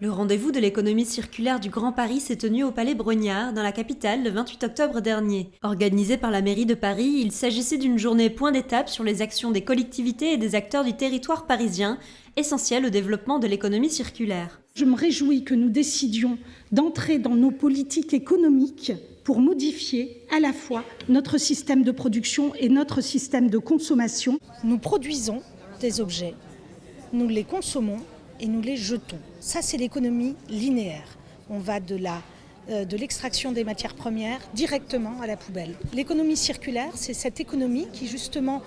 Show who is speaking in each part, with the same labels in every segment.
Speaker 1: Le rendez-vous de l'économie circulaire du Grand Paris s'est tenu au Palais Brongniart, dans la capitale, le 28 octobre dernier. Organisé par la mairie de Paris, il s'agissait d'une journée point d'étape sur les actions des collectivités et des acteurs du territoire parisien, essentielles au développement de l'économie circulaire.
Speaker 2: Je me réjouis que nous décidions d'entrer dans nos politiques économiques pour modifier à la fois notre système de production et notre système de consommation.
Speaker 3: Nous produisons des objets, nous les consommons et nous les jetons. Ça, c'est l'économie linéaire. On va de l'extraction des matières premières directement à la poubelle. L'économie circulaire, c'est cette économie qui justement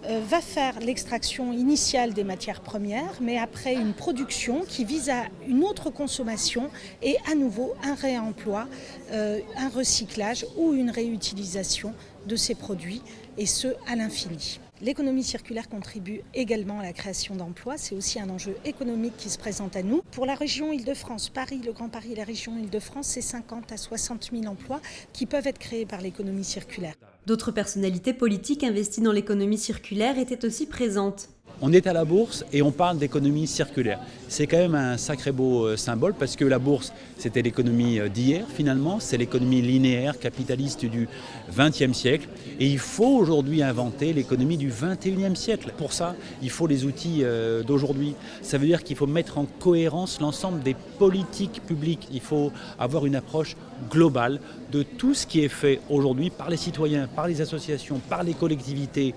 Speaker 3: va faire l'extraction initiale des matières premières, mais après une production qui vise à une autre consommation et à nouveau un réemploi, un recyclage ou une réutilisation de ces produits, et ce à l'infini. L'économie circulaire contribue également à la création d'emplois. C'est aussi un enjeu économique qui se présente à nous. Pour la région Île-de-France, Paris, le Grand Paris et la région Île-de-France, c'est 50 à 60 000 emplois qui peuvent être créés par l'économie circulaire.
Speaker 1: D'autres personnalités politiques investies dans l'économie circulaire étaient aussi présentes.
Speaker 4: On est à la bourse et on parle d'économie circulaire. C'est quand même un sacré beau symbole parce que la bourse, c'était l'économie d'hier finalement, c'est l'économie linéaire, capitaliste du XXe siècle. Et il faut aujourd'hui inventer l'économie du XXIe siècle. Pour ça, il faut les outils d'aujourd'hui. Ça veut dire qu'il faut mettre en cohérence l'ensemble des politiques publiques. Il faut avoir une approche globale de tout ce qui est fait aujourd'hui par les citoyens, par les associations, par les collectivités,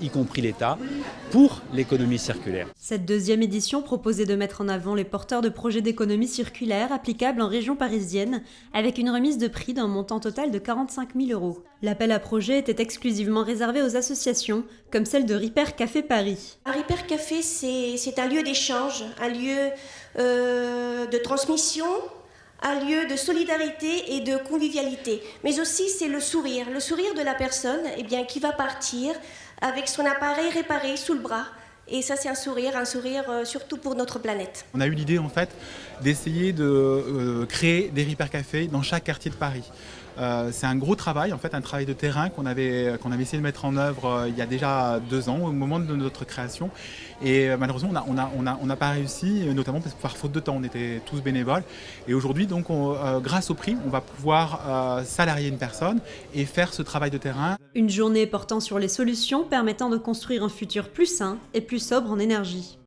Speaker 4: y compris l'État, pour l'économie circulaire.
Speaker 1: Cette deuxième édition proposait de mettre en avant les porteurs de projets d'économie circulaire applicables en région parisienne, avec une remise de prix d'un montant total de 45 000 €. L'appel à projet était exclusivement réservé aux associations, comme celle de Ripper Café Paris.
Speaker 5: Un Ripper Café, c'est un lieu d'échange, un lieu de transmission, un lieu de solidarité et de convivialité. Mais aussi, c'est le sourire de la personne qui va partir avec son appareil réparé sous le bras. Et ça, c'est un sourire surtout pour notre planète.
Speaker 6: On a eu l'idée en fait d'essayer de créer des Ripper Café dans chaque quartier de Paris. C'est un gros travail, en fait, un travail de terrain qu'on avait essayé de mettre en œuvre il y a déjà 2 ans, au moment de notre création. Et malheureusement, on n'a pas réussi, notamment parce que par faute de temps, on était tous bénévoles. Et aujourd'hui, donc, grâce au prix, on va pouvoir salarier une personne et faire ce travail de terrain.
Speaker 1: Une journée portant sur les solutions permettant de construire un futur plus sain et plus sobre en énergie.